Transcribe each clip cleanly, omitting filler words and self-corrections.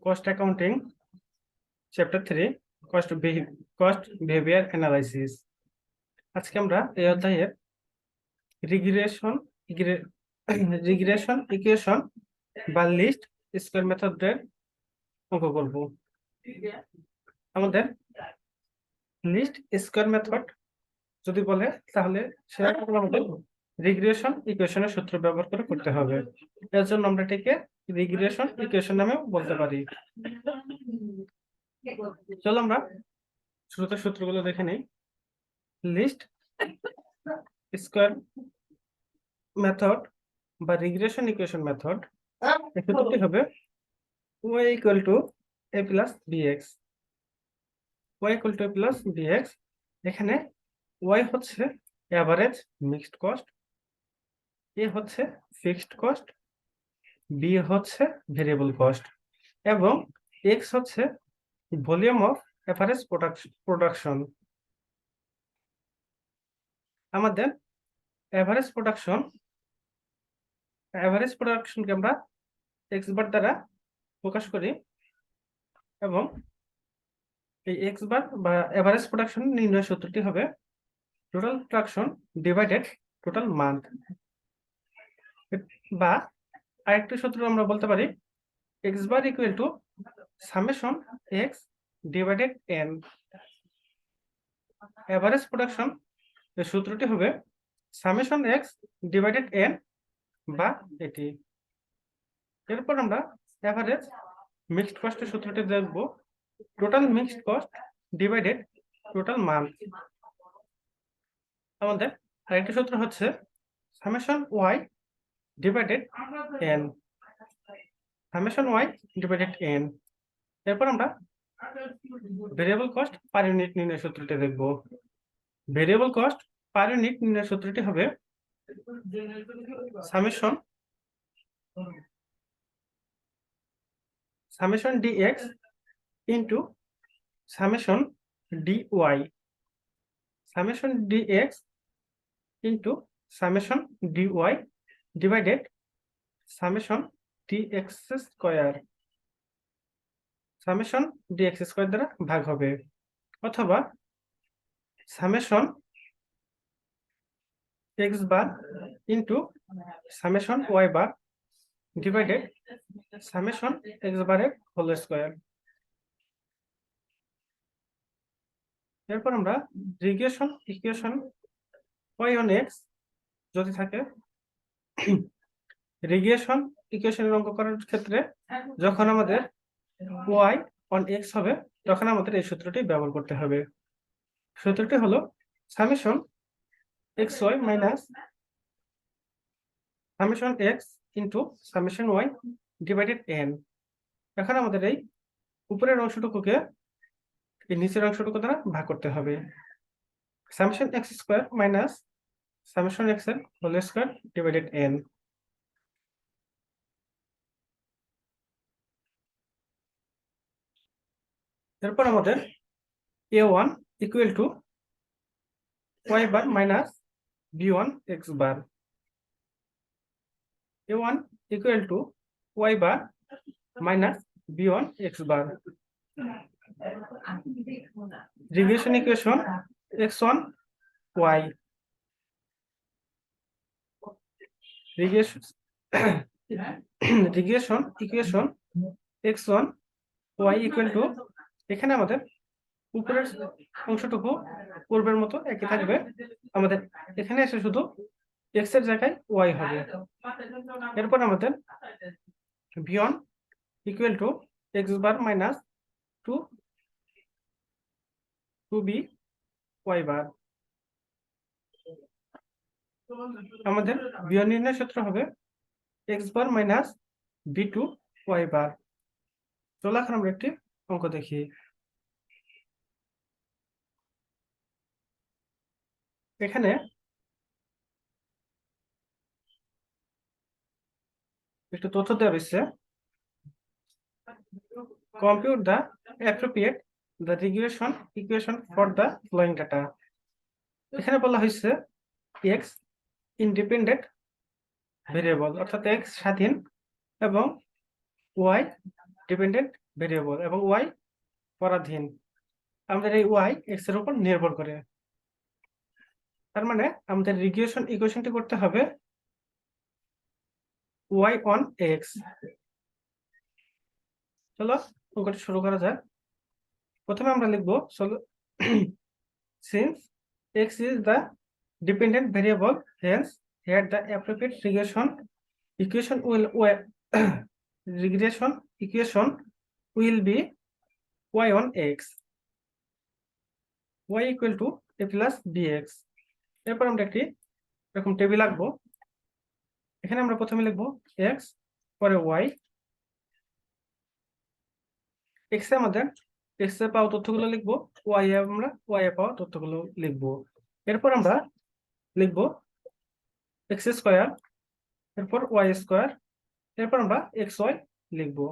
Cost accounting chapter 3 cost behaviour analysis. আজকে আমরা এই অধ্যায়ের রিগ্রেশন ইকুয়েশন বা লিস্ট স্কয়ার মেথডের অঙ্ক করব। আমাদের লিস্ট স্কয়ার মেথড যদি বলে তাহলে সেটা আমাদের রিগ্রেশন ইকুয়েশনের সূত্র ব্যবহার করে করতে হবে। এর জন্য আমরা এটাকে রিগ্রেশন ইকুয়েশন নামেও বলতে পারি। চলো আমরা শুরুতে সূত্রগুলো দেখে নেই। লিস্ট স্কয়ার মেথড বা রিগ্রেশন ইকুয়েশন মেথড এর সূত্রটি হবে y equal to a plus bx। y equal to a plus bx, এখানে y হচ্ছে এভারেজ মিক্সড কস্ট, a হচ্ছে ফিক্সড কস্ট, b হচ্ছে ভেরিয়েবল কস্ট এবং x হচ্ছে ভলিউম অফ এভারেজ প্রোডাকশন। আমাদের এভারেজ প্রোডাকশনকে আমরা x বার দ্বারা প্রকাশ করি এবং এই x বার বা এভারেজ প্রোডাকশন নির্ণয় সূত্রটি হবে total production divided total month, বা আরেকটি সূত্র আমরা বলতে পারি x bar equal to summation x divided n। Average production এর সূত্রটি হবে সামেশন x ডিভাইডেড n বা এটি। এরপর আমরা এভারেজ মিক্সড কস্টের সূত্রটি দেখব total mixed cost divided total month. আমাদের আরেকটি সূত্র হচ্ছে summation y divided n, summation y divided n। এরপর আমরা ভেরিয়েবল কস্ট পার ইউনিট নির্ণয় সূত্রটি দেখব। ভেরিয়েবল কস্ট পার ইউনিট নির্ণয় সূত্রটি হবে summation dx into summation dy, summation dx into summation dy divided summation dx square, summation dx square দ্বারা ভাগ হবে, অথবা সামেশন x বার ইন্টু সামেশন y বার ডিভাইডেড সামেশন x বারের হোল স্কয়ার। এরপর আমরা regression equation y on x যদি থাকে, regression ইকুয়েশনের অঙ্ক করার ক্ষেত্রে যখন আমাদের y on x হবে তখন আমাদের এই সূত্রটি ব্যবহার করতে হবে। সূত্রটি হলো summation xy minus summation x into summation y divided n। এখন আমাদের এই উপরের অংশটুকুকে এই নিচের অংশটুকু দ্বারা ভাগ করতে হবে। Summation x square minus summation x এর হোল স্কয়ার ডিভাইডেড n। এরপর আমাদের a1 equal to y bar minus b1 x bar, a1 equal to y bar minus b1 x bar. Regression equation x1 y, regression equation x1 y equal to, এখানে আমাদের উপরের অংশটুকু পূর্বের মতো একই থাকবে, আমাদের এখানে এসে শুধু x এর জায়গায় y হবে। এরপর আমাদের b1 equal to x bar minus 2b y বার। আমাদের b1 নির্ণয় সূত্র হবে x bar minus b2 y বার। চলো এখন আমরা একটি অঙ্ক দেখি। এখানে একটু তথ্য দেওয়া রয়েছে, compute the appropriate the regression equation for the following data. এখানে বলা হয়েছে x ইন্ডিপেন্ডেন্ট ভেরিয়েবল অর্থাৎ x স্বাধীন এবং y ডিপেন্ডেন্ট ভেরিয়েবল এবং ওয়াই পরাধীন। আমাদের এই ওয়াই এক্স এর উপর নির্ভর করে। তার মানে আমাদের রিগ্রেশন ইকুয়েশনটি করতে হবে ওয়াই অন এক্স। চলো অঙ্কটি শুরু করা যাক। প্রথমে আমরা লিখবো since x is the dependent variable, hence here the appropriate regression equation will be y on x, y equal to a plus bx। এরপর আমরা একটি এরকম টেবিল আঁকবো। এখানে আমরা প্রথমে লিখবো x, পরে y। x এ আমাদের x এ পাওয়া তথ্যগুলো লিখবো, y এ আমরা y এ পাওয়া তথ্যগুলো লিখবো। এরপর আমরা লিখবো x স্কয়ার, এরপর y স্কয়ার, এরপর আমরা xy লিখবো।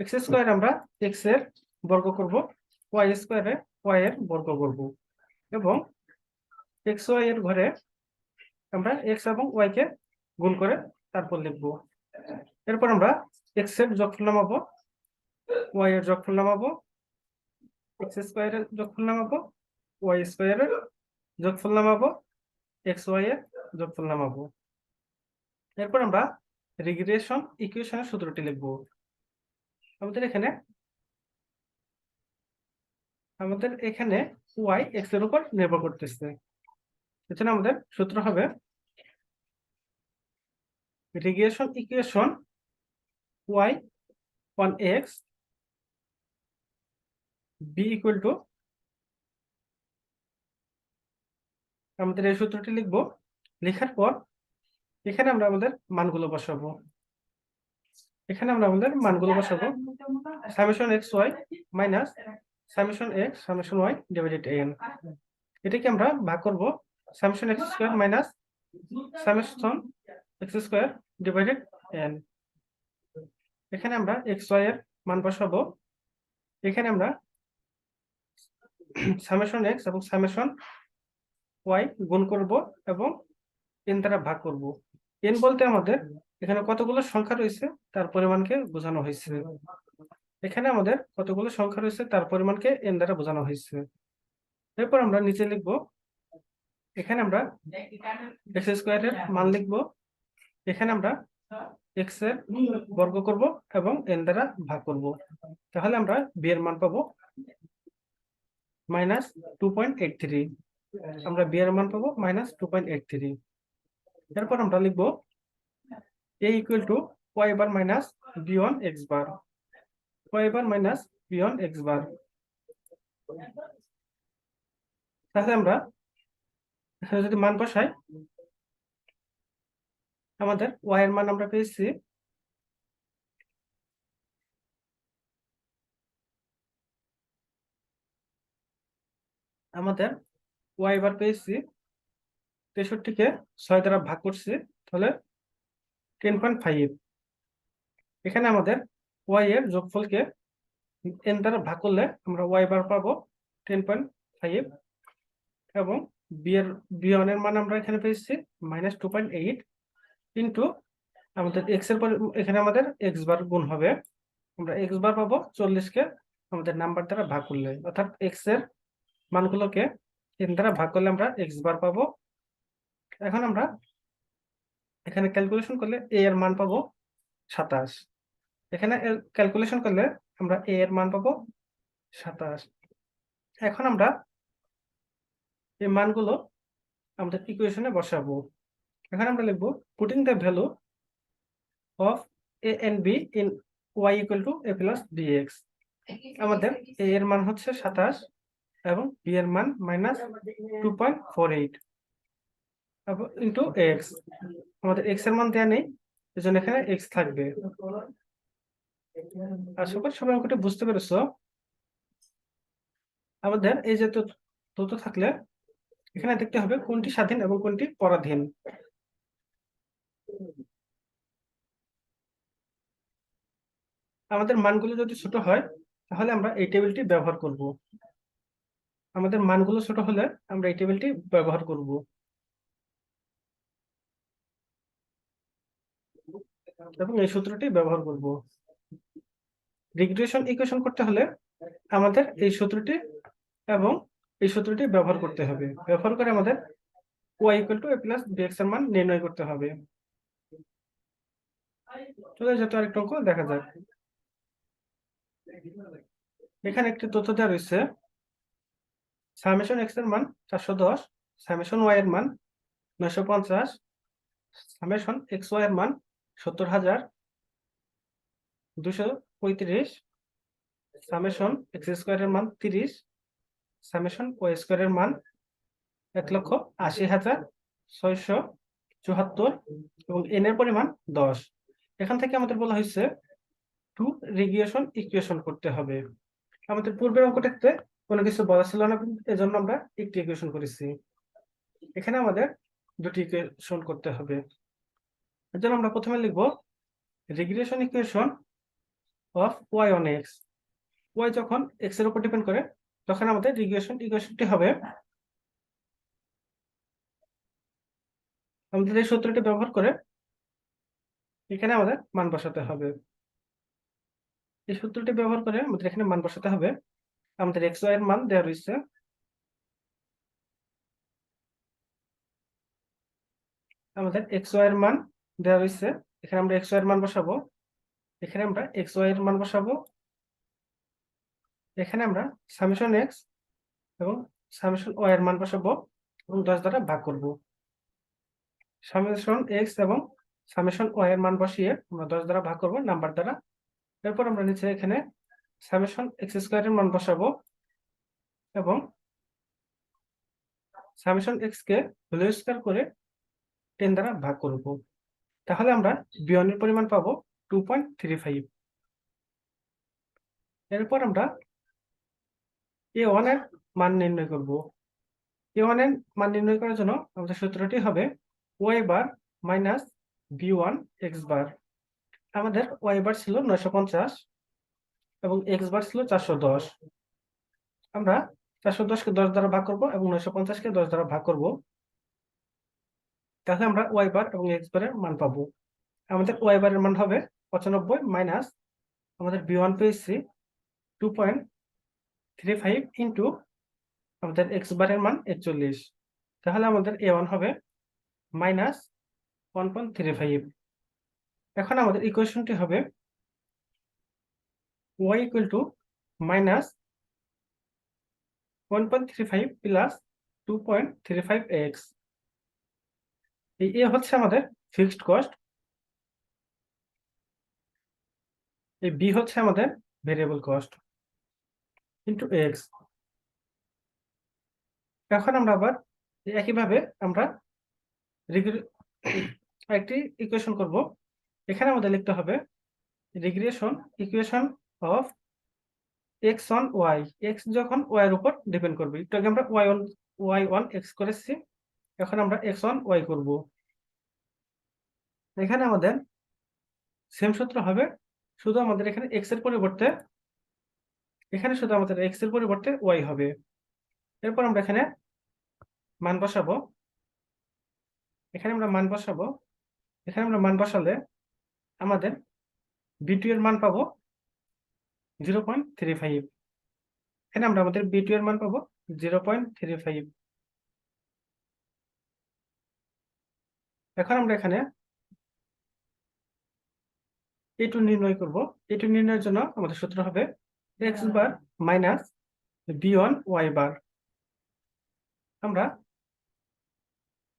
x স্কয়ার আমরা x এর বর্গ করব, y স্কয়ারে y এর বর্গ করব এবং xy এর ঘরে আমরা x এবং y কে গুণ করে তারপর লিখবো। এরপর আমরা x এর যোগফল নামাবো, y এর যোগফল নামাবো, x স্কয়ারের যোগফল নামাবো, y স্কয়ারের যোগফল নামাবো, xy এর যোগফল নামাবো। এরপর আমরা রিগ্রেশন ইকুয়েশনের সূত্রটি লিখবো। আমাদের এখানে y x এর উপর নির্ভর করতেছে। এজন্য আমাদের সূত্র হবে regression equation y on x b equal to, আমাদের এই সূত্রটি লিখবো। লেখার পর এখানে আমরা আমাদের মানগুলো বসাবো। Summation x y minus summation x summation y divided n. এটাকে আমরা ভাগ করব summation x square minus summation x square divided n. এখানে আমরা এক্স ওয়াই এর মান বসাবো। এখানে আমরা সামেশন এক্স এবং সামেশন ওয়াই গুণ করব এবং এন দ্বারা ভাগ করব। এন বলতে আমাদের এখানে কতগুলো সংখ্যা রয়েছে তার পরিমাণকে বোঝানো হয়েছে। এখানে আমাদের কতগুলো সংখ্যা রয়েছে তার পরিমাণকে এন দ্বারা বোঝানো হয়েছে। এরপর আমরা নিচে লিখব, এখানে আমরা এক্স স্কয়ারের মান লিখব। এখানে আমরা এক্স এর বর্গ করব এবং এন দ্বারা ভাগ করব। তাহলে আমরা বি এর মান পাবো -2.83। আমরা বি এর মান পাবো -2.83। এরপর আমরা লিখব a equal to y bar minus b on x bar, y bar minus b on x bar। তাহলে আমরা এখানে যদি মান বসাই, আমাদের y এর মান আমরা পেয়েছি y বার পেয়েছি 63 কে 6 দ্বারা ভাগ করছি, তাহলে 10.5। এখানে আমাদের y এর যোগফলকে n দ্বারা ভাগ করলে আমরা y বার পাবো 10.5 এবং b on এর মান আমরা এখানে পেয়েছি -2.8 ইনটু আমাদের x এর পর এখানে আমাদের x বার গুণ হবে। আমরা x বার পাবো 40 কে আমাদের নাম্বার দ্বারা ভাগ করলে, অর্থাৎ x এর মানগুলোকে n দ্বারা ভাগ করলে আমরা x বার পাবো। এখন আমরা এখানে ক্যালকুলেশন করলে a এর মান পাবো 27। এখানে ক্যালকুলেশন করলে আমরা a এর মান পাবো 27। এখন আমরা এই মানগুলো আমাদের ইকুয়েশনে বসাবো। এখানে আমরা লিখবো putting the value of a and b in y equal to a plus bx। আমাদের a এর মান হচ্ছে 27 এবং b এর মান -2.48 ইন্টু x। আমাদের x এর মান দেয়া নেই, এজন্য এখানে x থাকবে। আশা করি সবাই অঙ্কটি বুঝতে পেরেছো। আমাদের এই যে তথ্য থাকলে এখানে দেখতে হবে কোনটি স্বাধীন এবং কোনটি পরাধীন। আমাদের মানগুলো যদি ছোট হয় তাহলে আমরা এই টেবিলটি ব্যবহার করব। আমাদের মানগুলো ছোট হলে আমরা এই টেবিলটি ব্যবহার করব এবং এই সূত্রটি ব্যবহার করব। রিগ্রেশন ইকুয়েশন করতে হলে আমাদের এই সূত্রটি এবং এই সূত্রটি ব্যবহার করতে হবে। ব্যবহার করে আমাদের y equal to a plus bx এর মান নির্ণয় করতে হবে। চলে যেতে আরেকটা অঙ্ক দেখা যাক। এখানে একটি তথ্য দেওয়া রয়েছে, সামেশন x এর মান 410, সামেশন y এর মান 950, সামেশন xy এর মান 70,235, সামেশন x স্কয়ার এর মান 30, সামেশন y স্কয়ার এর মান 1,80,674 এবং n এর পরিমাণ 10। এখান থেকে আমাদের বলা হয়েছে টু রিগ্রেশন ইকুয়েশন করতে হবে। আমাদের পূর্বের অঙ্কটাতে কোনো কিছু বলা ছিল না, এজন্য আমরা একটি ইকুয়েশন করেছি। এখানে আমাদের দুটি ইকুয়েশন করতে হবে। এর জন্য আমরা প্রথমে লিখব regression equation of y on x। y যখন x এর উপর ডিপেন্ড করে তখন আমাদের রিগ্রেশন ইকুয়েশনটি হবে, আমাদের এই সূত্রটি ব্যবহার করে এখানে আমাদের মান বসাতে হবে। এই সূত্রটি ব্যবহার করে আমাদের এখানে মান বসাতে হবে। আমাদের xy এর মান দেওয়া রয়েছে, আমাদের xy এর মান দেওয়া রয়েছে। এখানে আমরা xy এর মান বসাবো, এখানে আমরা xy এর মান বসাবো, এখানে আমরা সামেশন x এবং সামেশন y এর মান বসাবো এবং 10 দ্বারা ভাগ করব। সামেশন x এবং সামেশন y এর মান বসিয়ে আমরা 10 দ্বারা ভাগ করব নাম্বার দ্বারা। এরপর আমরা নিচে এখানে সামেশন x স্কয়ার এর মান বসাবো এবং সামেশন x কে হোল স্কয়ার করে 10 দ্বারা ভাগ করব। তাহলে আমরা b1 এর পরিমাণ পাবো 2.35। এরপর আমরা a1 এর মান নির্ণয় করব। a1 এর মান নির্ণয় করার জন্য আমাদের সূত্রটি হবে y bar minus b1 x বার। আমাদের y বার ছিল 950 এবং x বার ছিল 410। আমরা 410 কে 10 দ্বারা ভাগ করব এবং 950 কে 10 দ্বারা ভাগ করব। তাহলে আমরা y বার এবং x বারের মান পাবো। আমাদের y বারের মান হবে 95 মাইনাস আমাদের b1 পেয়েছি 2.35 ইনটু আমাদের x বারের মান 41। তাহলে আমাদের a1 হবে মাইনাস 1.35। এখন আমাদের ইকুয়েশনটি হবে y equal to minus 1.35 plus 2.35x। এই a হচ্ছে আমাদের ফিক্সড কস্ট, এই b হচ্ছে আমাদের ভেরিয়েবল কস্ট ইনটু x। এখন আমরা আবার একইভাবে আমরা একটি ইকুয়েশন করব। এখানে আমাদের লিখতে হবে regression equation of x on y। x যখন y এর উপর ডিপেন্ড করবে, একটু আগে আমরা y অন x করেছি, এখন আমরা x অন y করব। এখানে আমাদের সেম সূত্র হবে, শুধু আমাদের এখানে x এর পরিবর্তে এখানে শুধু আমাদের x এর পরিবর্তে y হবে। এরপর আমরা এখানে মান বসাবো, এখানে আমরা মান বসাবো, এখানে আমরা মান বসালে আমাদের b2 এর মান পাবো 0.35। এখানে আমরা আমাদের b2 এর মান পাবো 0.35। এখন আমরা এখানে a2 নির্ণয় করব। a2 নির্ণয়ের জন্য আমাদের সূত্র হবে x bar minus b1 y বার। আমরা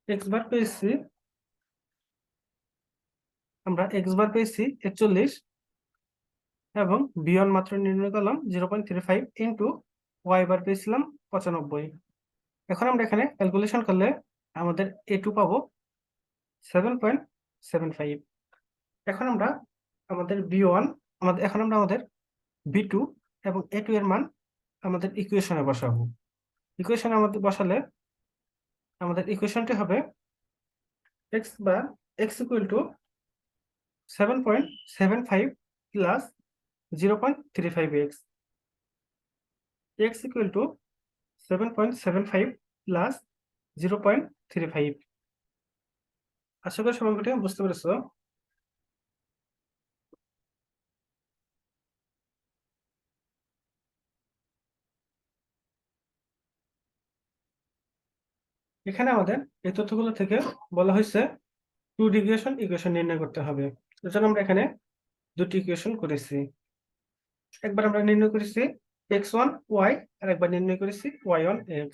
x বার পেয়েছি, আমরা x বার পেয়েছি 41 এবং b1 মাত্র নির্ণয় করলাম 0.35 ইনটু y বার পেয়েছিলাম 95। এখন আমরা এখানে ক্যালকুলেশন করলে আমাদের a2 পাবো 7.75। এখন আমরা আমাদের b1 এখন আমরা আমাদের b2 এবং a2 এর মান আমাদের ইকুয়েশনে বসাবো। ইকুয়েশনে আমাদের বসালে আমাদের ইকুয়েশনটি হবে x bar x equal to 7.75 plus 0.35x। x equal to 7.75 plus 0.35। আশা করি সবাই বুঝতে পেরেছো। এখানে আমাদের এই তথ্যগুলো থেকে বলা হয়েছে 2 রিগ্রেশন ইকুয়েশন নির্ণয় করতে হবে। এজন্য আমরা এখানে দুটি ইকুয়েশন করেছি। একবার আমরা নির্ণয় করেছি x1 y আর একবার নির্ণয় করেছি y1 x।